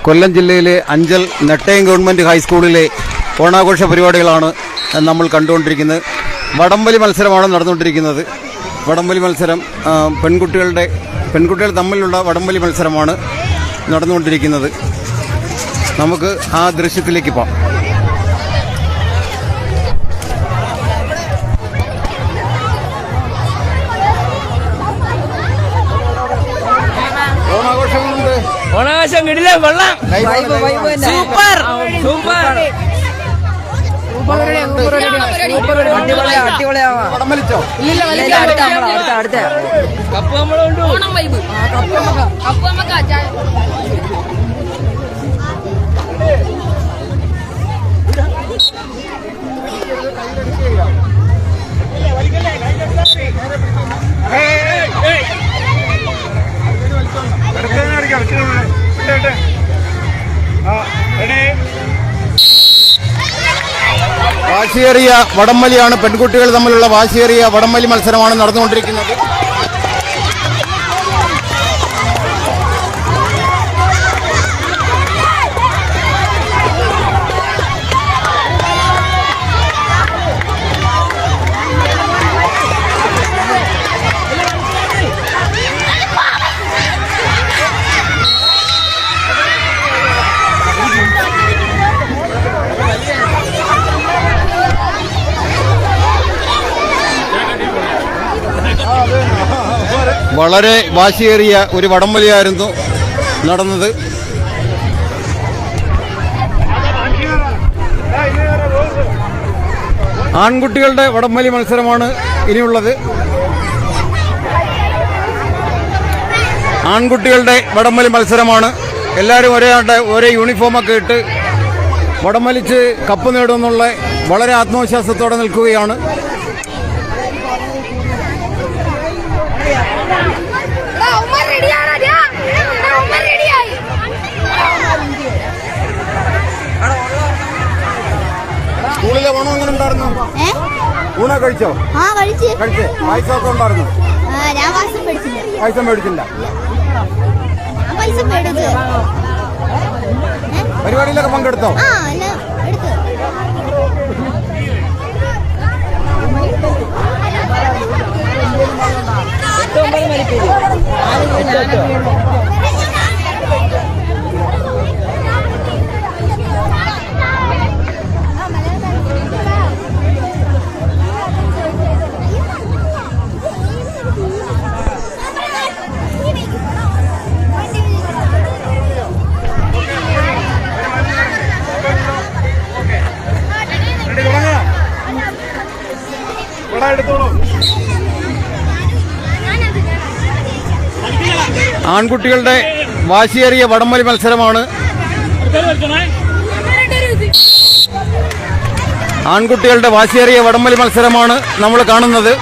കൊല്ലം ജില്ലയിലെ അഞ്ചൽ നെട്ടയം ഗവൺമെൻറ് ഹൈസ്കൂളിലെ ഓണാഘോഷ പരിപാടികളാണ് നമ്മൾ കണ്ടുകൊണ്ടിരിക്കുന്നത്. വടംവലി മത്സരമാണ് നടന്നുകൊണ്ടിരിക്കുന്നത്. വടംവലി മത്സരം പെൺകുട്ടികൾ തമ്മിലുള്ള വടംവലി മത്സരമാണ് നടന്നുകൊണ്ടിരിക്കുന്നത്. നമുക്ക് ആ ദൃശ്യത്തിലേക്ക് പോകാം. ഓണാഘോഷം കിടില വെള്ളം സൂപ്പർ സൂപ്പർ കപ്പ് നമ്മളുണ്ട്. വാശിയേറിയ വടംവലിയാണ്. പെൺകുട്ടികൾ തമ്മിലുള്ള വാശിയേറിയ വടംവലി മത്സരമാണ് നടന്നുകൊണ്ടിരിക്കുന്നത്. വളരെ വാശിയേറിയ ഒരു വടംവലിയായിരുന്നു നടന്നത്. ആൺകുട്ടികളുടെ വടംവലി മത്സരമാണ് ഇനിയുള്ളത്. ആൺകുട്ടികളുടെ വടംവലി മത്സരമാണ്. എല്ലാവരും ഒരേ യൂണിഫോമൊക്കെ ഇട്ട് വടംവലിച്ച് കപ്പ് നേടുമെന്നുള്ള വളരെ ആത്മവിശ്വാസത്തോടെ നിൽക്കുകയാണ്. സ്കൂളിലെ ഓണം എങ്ങനെ ഉണ്ടായിരുന്നു? ഊണ കഴിച്ചോ? കഴിച്ചേ. പായസമൊക്കെ ഉണ്ടായിരുന്നു? പായസം മേടിച്ചില്ല. പരിപാടിയിലൊക്കെ പങ്കെടുത്തോ? ആൺകുട്ടികളുടെ വാശിയേറിയ വടംവലി മത്സരമാണ്. ആൺകുട്ടികളുടെ വാശിയേറിയ വടംവലി മത്സരമാണ് നമ്മൾ കാണുന്നത്.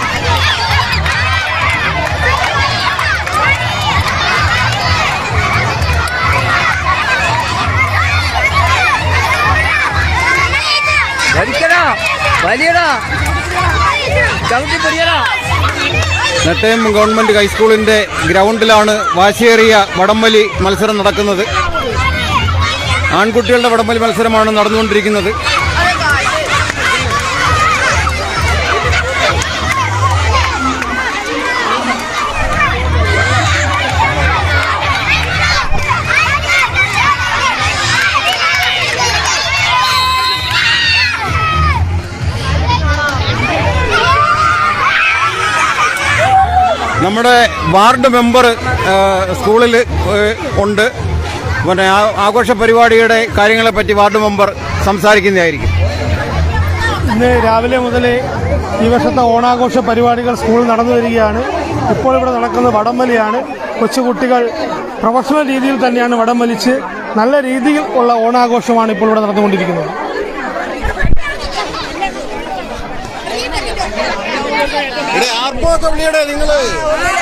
നെട്ടയം ഗവൺമെന്റ് ഹൈസ്കൂളിന്റെ ഗ്രൗണ്ടിലാണ് വാശിയേറിയ വടംവലി മത്സരം നടക്കുന്നത്. ആൺകുട്ടികളുടെ വടംവലി മത്സരമാണ് നടന്നുകൊണ്ടിരിക്കുന്നത്. നമ്മുടെ വാർഡ് മെമ്പർ സ്കൂളിൽ ഉണ്ട്. പിന്നെ ആഘോഷ പരിപാടിയുടെ കാര്യങ്ങളെപ്പറ്റി വാർഡ് മെമ്പർ സംസാരിക്കുന്നതായിരിക്കും. ഇന്ന് രാവിലെ മുതൽ ഈ വർഷത്തെ ഓണാഘോഷ പരിപാടികൾ സ്കൂളിൽ നടന്നു വരികയാണ്. ഇപ്പോൾ ഇവിടെ നടക്കുന്നത് വടംവലിയാണ്. കൊച്ചുകുട്ടികൾ പ്രൊഫഷണൽ രീതിയിൽ തന്നെയാണ് വടംവലിച്ച് നല്ല രീതിയിൽ ഉള്ള ഓണാഘോഷമാണ് ഇപ്പോൾ ഇവിടെ നടന്നുകൊണ്ടിരിക്കുന്നത്. നിങ്ങള്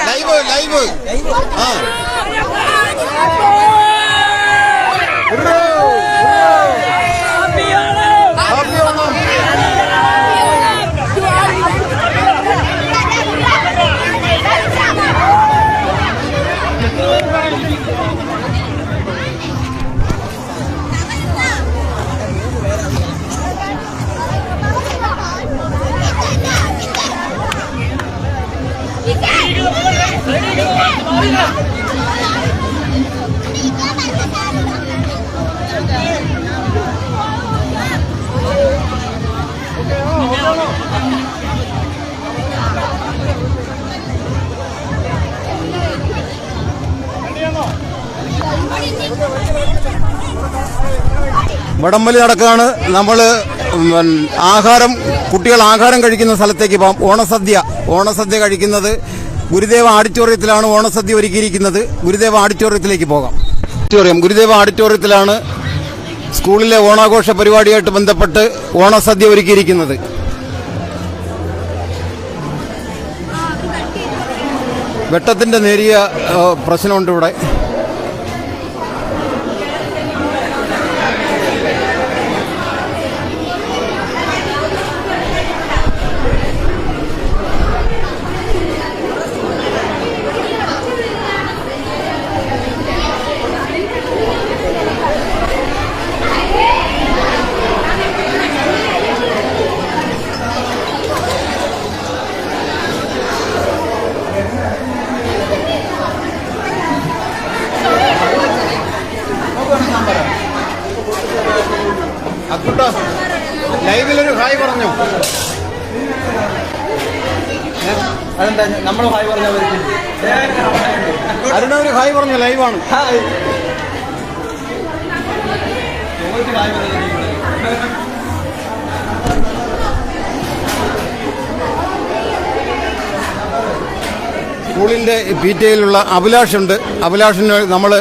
ലൈവ് ആ വടംവലി നടക്കുകയാണ്. നമ്മൾ കുട്ടികൾ ആഹാരം കഴിക്കുന്ന സ്ഥലത്തേക്ക് പോകാം. ഓണസദ്യ കഴിക്കുന്നത് ഗുരുദേവ ഓഡിറ്റോറിയത്തിലാണ് ഓണസദ്യ ഒരുക്കിയിരിക്കുന്നത്. ഗുരുദേവ ഓഡിറ്റോറിയത്തിലേക്ക് പോകാം. ഗുരുദേവ ഓഡിറ്റോറിയത്തിലാണ് സ്കൂളിലെ ഓണാഘോഷ പരിപാടിയായിട്ട് ബന്ധപ്പെട്ട് ഓണസദ്യ ഒരുക്കിയിരിക്കുന്നത്. വെട്ടത്തിന്റെ നേരിയ പ്രശ്നമുണ്ട് ഇവിടെ. ലൈവിലൊരു ഹായ് പറഞ്ഞു. അതെന്താ നമ്മൾ ഹായ് പറഞ്ഞ അരുണ ഒരു ഹായ് പറഞ്ഞു. ലൈവാണ്. സ്കൂളിന്റെ PTA-യിലുള്ള അഭിലാഷുണ്ട്. അഭിലാഷിന് നമ്മൾ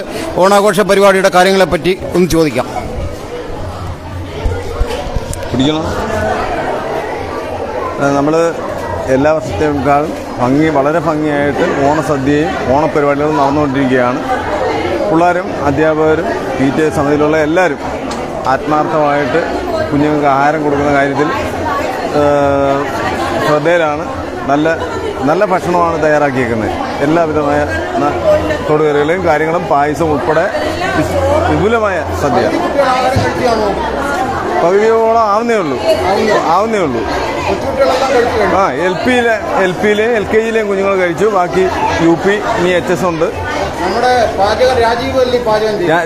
ഓണാഘോഷ പരിപാടിയുടെ കാര്യങ്ങളെപ്പറ്റി ഒന്ന് ചോദിക്കാം. നമ്മൾ എല്ലാ വർഷത്തേക്കാൾ വളരെ ഭംഗിയായിട്ട് ഓണസദ്യയും ഓണപരിപാടികളും നടന്നുകൊണ്ടിരിക്കുകയാണ്. പിള്ളേരും അധ്യാപകരും PTA സമിതിയിലുള്ള എല്ലാവരും ആത്മാർത്ഥമായിട്ട് കുഞ്ഞുങ്ങൾക്ക് ആഹാരം കൊടുക്കുന്ന കാര്യത്തിൽ ശ്രദ്ധയിലാണ്. നല്ല ഭക്ഷണമാണ് തയ്യാറാക്കിയിരിക്കുന്നത്. എല്ലാവിധമായ തൊടുകറികളെയും കാര്യങ്ങളും പായസം ഉൾപ്പെടെ വിപുലമായ സദ്യ. പകുതിയോളം ആവുന്നേ ഉള്ളൂ. LP-യിലെ LKG-യിലെയും കുഞ്ഞുങ്ങൾ കഴിച്ചു. ബാക്കി UP ഇനി HS ഉണ്ട്. നമ്മുടെ പാചകം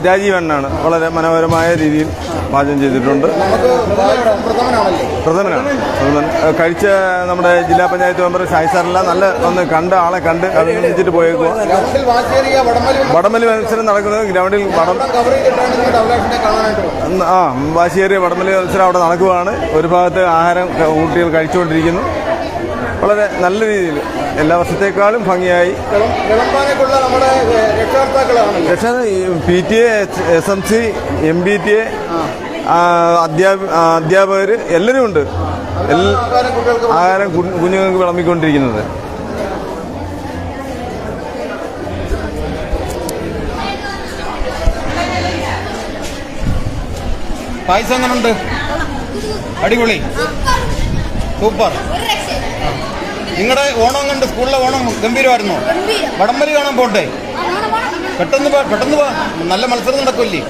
രാജീവ് അണ്ണാണ് വളരെ മനോഹരമായ രീതിയിൽ പാചകം ചെയ്തിട്ടുണ്ട്. പ്രഥമനാണ് കഴിച്ച നമ്മുടെ ജില്ലാ പഞ്ചായത്ത് മെമ്പർ ഷായി സാറെല്ലാം നല്ല ആളെ കണ്ട് അഭിനന്ദിച്ചിട്ട് പോയേക്കുക. വടംവലി മത്സരം നടക്കുന്നത് ഗ്രൗണ്ടിൽ വാശിയേറിയ വടംവലി മത്സരം അവിടെ നടക്കുകയാണ്. ഒരു ഭാഗത്ത് ആഹാരം കുട്ടികൾ കഴിച്ചുകൊണ്ടിരിക്കുന്നു. വളരെ നല്ല രീതിയിൽ എല്ലാ വർഷത്തേക്കാളും ഭംഗിയായി PTA, SMC, MBTA, അധ്യാപകർ എല്ലാവരും ഉണ്ട്. ആഹാരം കുഞ്ഞുങ്ങൾക്ക് വിളമ്പിക്കൊണ്ടിരിക്കുന്നത്. പായസം എങ്ങനെയുണ്ട്? അടിപൊളി, സൂപ്പർ. നിങ്ങളുടെ ഓണം കണ്ട് സ്കൂളിലെ ഓണം ഗംഭീരമായിരുന്നോ? വടംവലി കാണാൻ പോട്ടെ? പെട്ടെന്ന് നല്ല മത്സരം നടക്കില്ലേ?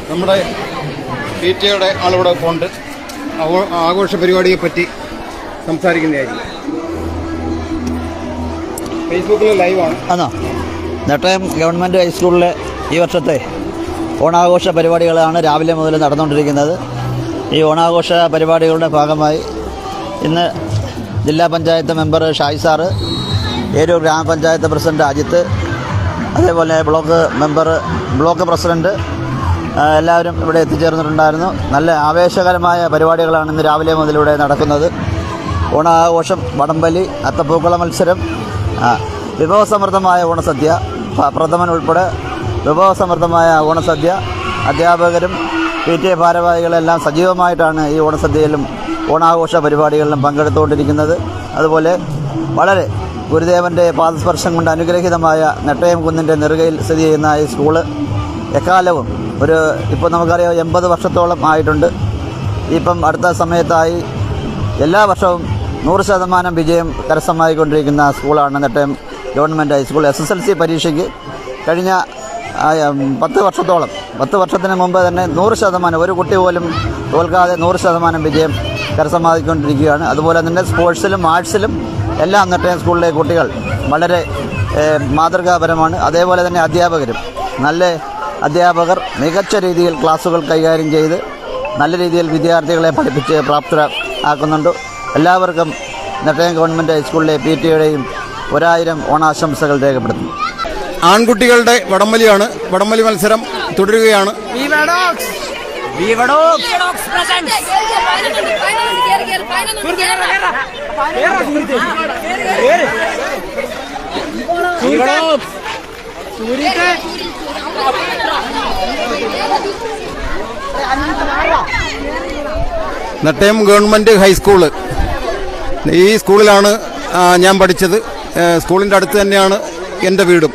നമ്മുടെ PTA-യുടെ ആളിവിടെ പോണ്ട് ആഘോഷ പരിപാടിയെ പറ്റി സംസാരിക്കുന്നതായിരിക്കും. ഫേസ്ബുക്കിൽ ലൈവാണ്. ആണോ? നെട്ടയം ഗവൺമെൻറ് ഹൈസ്കൂളിലെ ഈ വർഷത്തെ ഓണാഘോഷ പരിപാടികളാണ് രാവിലെ മുതൽ നടന്നുകൊണ്ടിരിക്കുന്നത്. ഈ ഓണാഘോഷ പരിപാടികളുടെ ഭാഗമായി ഇന്ന് ജില്ലാ പഞ്ചായത്ത് മെമ്പർ ഷായി സാറ്, ഏരൂർ ഗ്രാമപഞ്ചായത്ത് പ്രസിഡന്റ് അജിത്ത്, അതേപോലെ ബ്ലോക്ക് പ്രസിഡന്റ് എല്ലാവരും ഇവിടെ എത്തിച്ചേർന്നിട്ടുണ്ടായിരുന്നു. നല്ല ആവേശകരമായ പരിപാടികളാണ് ഇന്ന് രാവിലെ മുതൽ ഇവിടെ നടക്കുന്നത്. ഓണാഘോഷം, വടംവലി, അത്തപ്പൂക്കള മത്സരം, വിഭവസമൃദ്ധമായ ഓണസദ്യ, പ്രഥമൻ ഉൾപ്പെടെ വിഭവസമൃദ്ധമായ ഓണസദ്യ. അധ്യാപകരും PTA ഭാരവാഹികളെല്ലാം സജീവമായിട്ടാണ് ഈ ഓണസദ്യയിലും ഓണാഘോഷ പരിപാടികളിലും പങ്കെടുത്തുകൊണ്ടിരിക്കുന്നത്. അതുപോലെ വളരെ ഗുരുദേവൻ്റെ പാദസ്പർശം കൊണ്ട് അനുഗ്രഹീതമായ നെട്ടയം കുന്നിൻ്റെ നെറുകയിൽ സ്ഥിതി ചെയ്യുന്ന ഈ സ്കൂള് എക്കാലവും ഇപ്പോൾ നമുക്കറിയാം 80 വർഷത്തോളം ആയിട്ടുണ്ട്. ഇപ്പം അടുത്ത സമയത്തായി എല്ലാ വർഷവും 100% വിജയം കരസ്ഥമായിക്കൊണ്ടിരിക്കുന്ന സ്കൂളാണ് നെട്ടയം ഗവൺമെൻറ് ഹൈസ്കൂൾ. SSLC പരീക്ഷയ്ക്ക് കഴിഞ്ഞ 10 വർഷത്തിന് മുമ്പ് തന്നെ 100% ഒരു കുട്ടി പോലും തോൽക്കാതെ 100% വിജയം കരസ്ഥമാക്കിക്കൊണ്ടിരിക്കുകയാണ്. അതുപോലെ തന്നെ സ്പോർട്സിലും ആർട്സിലും എല്ലാം നെട്ടയം സ്കൂളിലെ കുട്ടികൾ വളരെ മാതൃകാപരമാണ്. അതേപോലെ തന്നെ നല്ല അധ്യാപകർ മികച്ച രീതിയിൽ ക്ലാസുകൾ കൈകാര്യം ചെയ്ത് നല്ല രീതിയിൽ വിദ്യാർത്ഥികളെ പഠിപ്പിച്ച് പ്രാപ്തരാക്കുന്നുണ്ട്. എല്ലാവർക്കും നെട്ടയം ഗവൺമെൻറ് ഹൈസ്കൂളിലെ PTAയുടെയും 1000 ഓണാശംസകൾ രേഖപ്പെടുത്തുന്നു. ആൺകുട്ടികളുടെ വടംവലിയാണ്. വടംവലി മത്സരം തുടരുകയാണ്. നെട്ടയം ഗവൺമെന്റ് ഹൈസ്കൂള്, ഈ സ്കൂളിലാണ് ഞാൻ പഠിച്ചത്. സ്കൂളിൻ്റെ അടുത്ത് തന്നെയാണ് എൻ്റെ വീടും.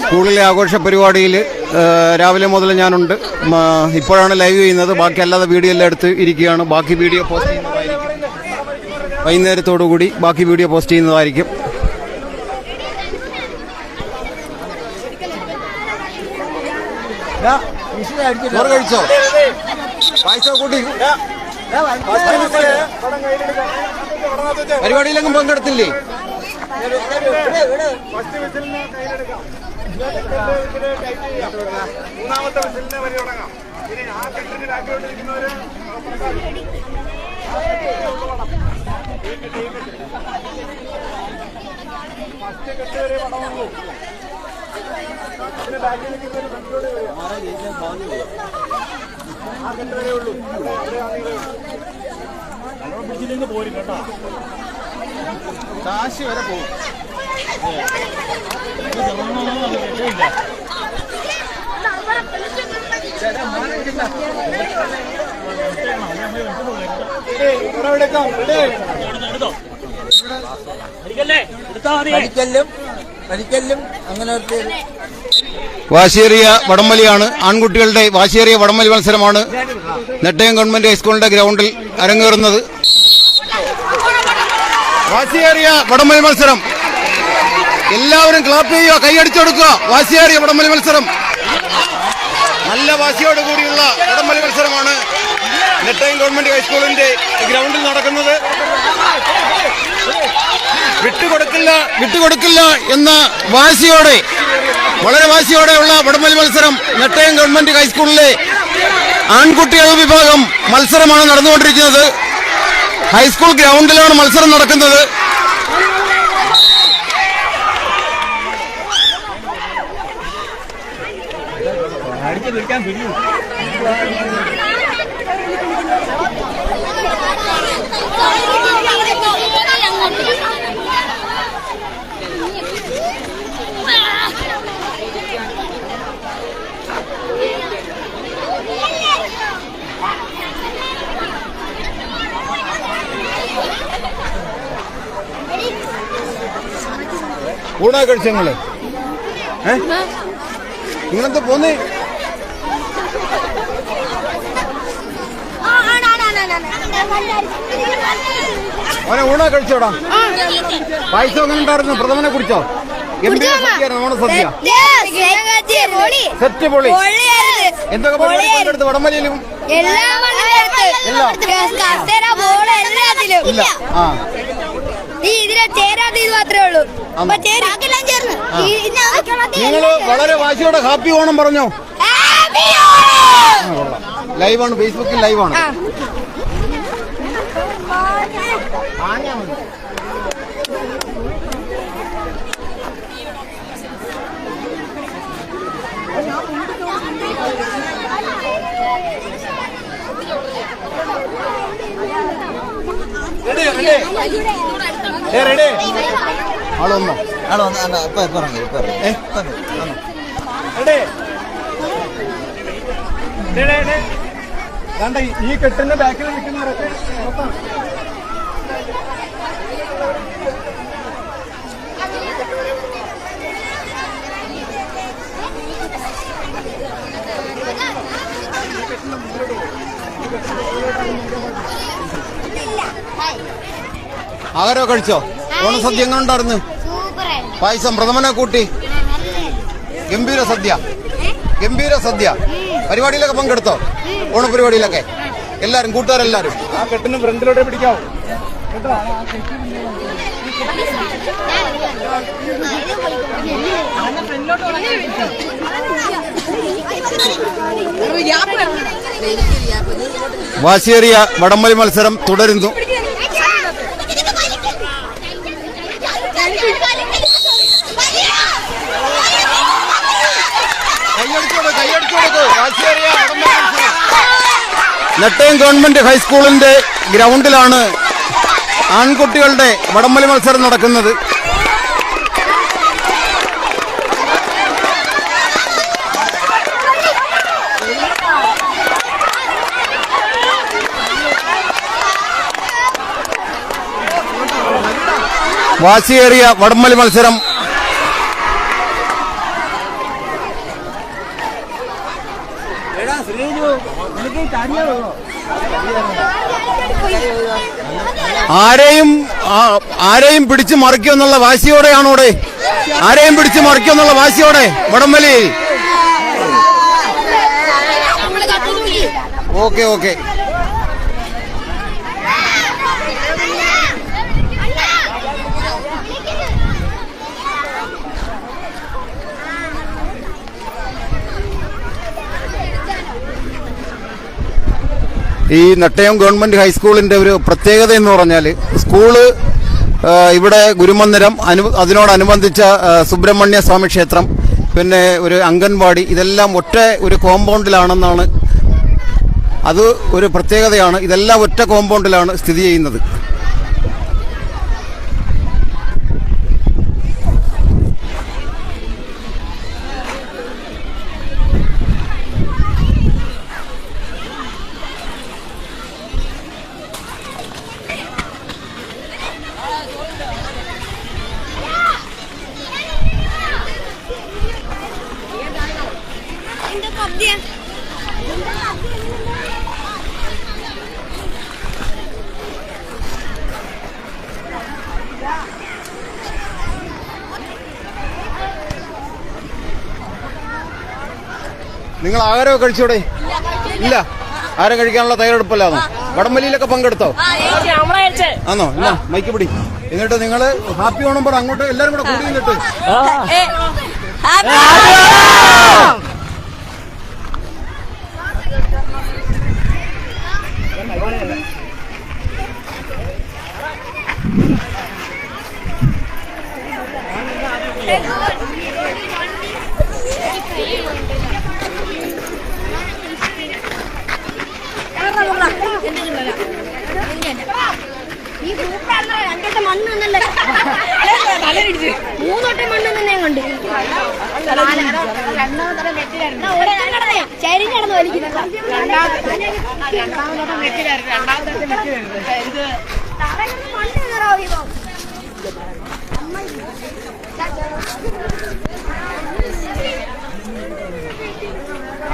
സ്കൂളിലെ ആഘോഷ പരിപാടിയിൽ രാവിലെ മുതൽ ഞാനുണ്ട്. ഇപ്പോഴാണ് ലൈവ് ചെയ്യുന്നത്. ബാക്കി അല്ലാതെ വീഡിയോ എല്ലാം എടുത്ത് ഇരിക്കുകയാണ്. ബാക്കി വീഡിയോ പോസ്റ്റ് ചെയ്യുന്നതായിരിക്കും വൈകുന്നേരത്തോടുകൂടി. ബാക്കി വീഡിയോ പോസ്റ്റ് ചെയ്യുന്നതായിരിക്കും. കഴിച്ചോ? പായസം കൂട്ടി പരിപാടിയിലെങ്കിലും പങ്കെടുത്തില്ലേ? മൂന്നാമത്തെ വിസിലിനെ വരി തുടങ്ങാം. ഇനി ആ കെട്ടിന് ബാക്കിലോട്ടിരിക്കുന്നവര് ഫസ്റ്റ് കെട്ട് വരെ പടമുള്ളൂ. ഇതിന് ബാക്കിൽ നിൽക്കുന്നവര് ഫ്രണ്ടിലോട്ട് വരിക. ആ കെട്ട് വരെ ഉള്ളൂ. പിടിച്ചില്ലെങ്കിൽ പോരും കേട്ടോ. കാശി വരെ പോകും. വാശിയേറിയ വടംവലിയാണ്. ആൺകുട്ടികളുടെ വാശിയേറിയ വടംവലി മത്സരമാണ് നെട്ടയം ഗവൺമെന്റ് ഹൈസ്കൂളിന്റെ ഗ്രൗണ്ടിൽ അരങ്ങേറുന്നത്. വാശിയേറിയ വടംവലി മത്സരം. എല്ലാവരും ക്ലാപ്പ് ചെയ്യുക, കൈയടിച്ചു കൊടുക്കുക. വാശിയേറിയ വടംവലി മത്സരം, നല്ല വാശിയോട് കൂടിയുള്ള വടംവലി മത്സരമാണ് നെട്ടയം ഗവൺമെന്റ് ഹൈസ്കൂളിന്റെ ഗ്രൗണ്ടിൽ നടക്കുന്നത്. വിട്ടുകൊടുക്കില്ല എന്ന വാശിയോടെ, വളരെ വാശിയോടെയുള്ള വടംവലി മത്സരം നെട്ടയം ഗവൺമെന്റ് ഹൈസ്കൂളിലെ ആൺകുട്ടികൾ വിഭാഗം മത്സരമാണ് നടന്നുകൊണ്ടിരിക്കുന്നത്. ഹൈസ്കൂൾ ഗ്രൗണ്ടിലാണ് മത്സരം നടക്കുന്നത്. ഊണാ കഴിച്ച നിങ്ങളെന്താ പോന്നേ? അവനെ ഊണാ കഴിച്ചോടാ? പായസം അങ്ങനെ ഉണ്ടായിരുന്നു? പ്രഥമനെ കുടിച്ചോ? നമ്മുടെ സദ്യ സെറ്റ് പൊളി. എന്തൊക്കെ പരിപാടി പങ്കെടുത്ത് വടംവലിയിലും? ഇല്ല. ആ ഇതിനെ ചേരാതെ ഇത് മാത്രമേ ഉള്ളൂ. നിങ്ങള് വളരെ വാശിയോടെ ഹാപ്പി ഓണം പറഞ്ഞോ? ലൈവാണ്, ഫേസ്ബുക്കിൽ ലൈവാണ്. ആളൊന്നോ ഈ കെട്ടിന്റെ ബാക്കിൽ നിൽക്കുന്നവരൊക്കെ ആഹാരോ കഴിച്ചോ? ഓണസദ്യ എങ്ങനെ ഉണ്ടായിരുന്നു? പായസം പ്രഥമനെ കൂട്ടി ഗംഭീര സദ്യ, ഗംഭീര സദ്യ. പരിപാടിയിലൊക്കെ പങ്കെടുത്തോ? ഓണപരിപാടിയിലൊക്കെ എല്ലാരും, കൂട്ടുകാരെല്ലാരും? ആ കെട്ടിന് ഫ്രണ്ടിലോട്ട് പിടിക്കാവോ? വാശിയേറിയ വടംവലി മത്സരം തുടരുന്നു. നെട്ടയം ഗവൺമെന്റ് ഹൈസ്കൂളിന്റെ ഗ്രൗണ്ടിലാണ് ആൺകുട്ടികളുടെ വടംവലി മത്സരം നടക്കുന്നത്. വാശിയേറിയ വടംവലി മത്സരം. ആരെയും പിടിച്ചു മറിക്കുമെന്നുള്ള വാശിയോടെയാണോടെ, ആരെയും പിടിച്ചു മറിക്കുമെന്നുള്ള വാശിയോടെ വടംവലി. Okay okay. ഈ നെട്ടയം ഗവൺമെന്റ് ഹൈസ്കൂളിന്റെ ഒരു പ്രത്യേകത എന്ന് പറഞ്ഞാൽ സ്കൂള് ഇവിടെ ഗുരുമന്ദിരം, അതിനോടനുബന്ധിച്ച സുബ്രഹ്മണ്യ സ്വാമി ക്ഷേത്രം, പിന്നെ ഒരു അംഗൻവാടി, ഇതെല്ലാം ഒറ്റ ഒരു കോമ്പൗണ്ടിലാണെന്നാണ്. അത് ഒരു പ്രത്യേകതയാണ്. ഇതെല്ലാം ഒറ്റ കോമ്പൗണ്ടിലാണ് സ്ഥിതി ചെയ്യുന്നത്. നിങ്ങൾ ആഹാരമൊക്കെ കഴിച്ചോടെ? ഇല്ല, ആഹാരം കഴിക്കാനുള്ള തയ്യാറെടുപ്പല്ലാന്നോ? വടംവലിയിലൊക്കെ പങ്കെടുത്തോ? ആണോ? ഇല്ല, മൈക്ക് പിടി. എന്നിട്ട് നിങ്ങള് ഹാപ്പി ഓണം പറ, അങ്ങോട്ട് എല്ലാരും കൂടെ കൂടി നിന്നിട്ട്. മൂന്നോട്ടം മണ്ണ് തന്നെ കണ്ട് ചരിഞ്ഞടന്ന് വലിക്കുന്നത്.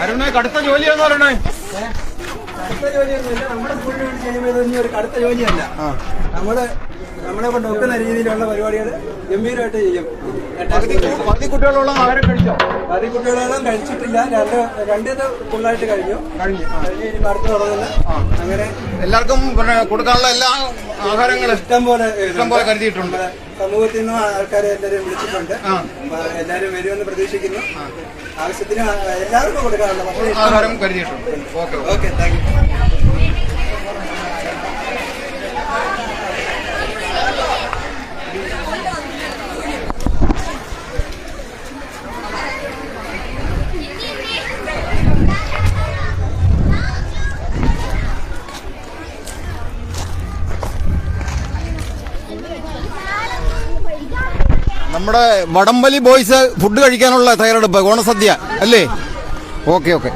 അരുണേ, കടുത്ത ജോലിയാണെന്ന് പറയണേ. കടുത്ത ജോലിയൊന്നുമില്ല. നമ്മുടെ സ്കൂളിന് വേണ്ടി ചെയ്യുമ്പോൾ ഒരു കടുത്ത ജോലിയല്ല. നമ്മളെ കൊണ്ട് ഒക്കുന്ന രീതിയിലുള്ള പരിപാടികൾ ഗംഭീരമായിട്ട് ചെയ്യും. പകുതി കുട്ടികളോളം ആഹാരം കഴിച്ചോ? പകുതി കുട്ടികളോളം കഴിച്ചിട്ടില്ല. രണ്ടേത് ഫുള്ളായിട്ട് കഴിഞ്ഞു. ഇനി അടുത്ത് തുടങ്ങുന്ന അങ്ങനെ എല്ലാവർക്കും കൊടുക്കാനുള്ള എല്ലാ ആഹാരങ്ങളും ഇഷ്ടം പോലെ കരുതിയിട്ടുണ്ട്. സമൂഹത്തിൽ നിന്നും ആൾക്കാരെ എല്ലാവരും വിളിച്ചിട്ടുണ്ട്. എല്ലാവരും വരുമെന്ന് പ്രതീക്ഷിക്കുന്നു. ആവശ്യത്തിന് എല്ലാവർക്കും കൊടുക്കാനുള്ള ആഹാരം കരുതിയിട്ടുണ്ട്. Okay okay, thank you. നമ്മുടെ വടംവലി ബോയ്സ് ഫുഡ് കഴിക്കാനുള്ള തയ്യാറെടുപ്പ്, ഓണസദ്യ അല്ലേ? Okay okay.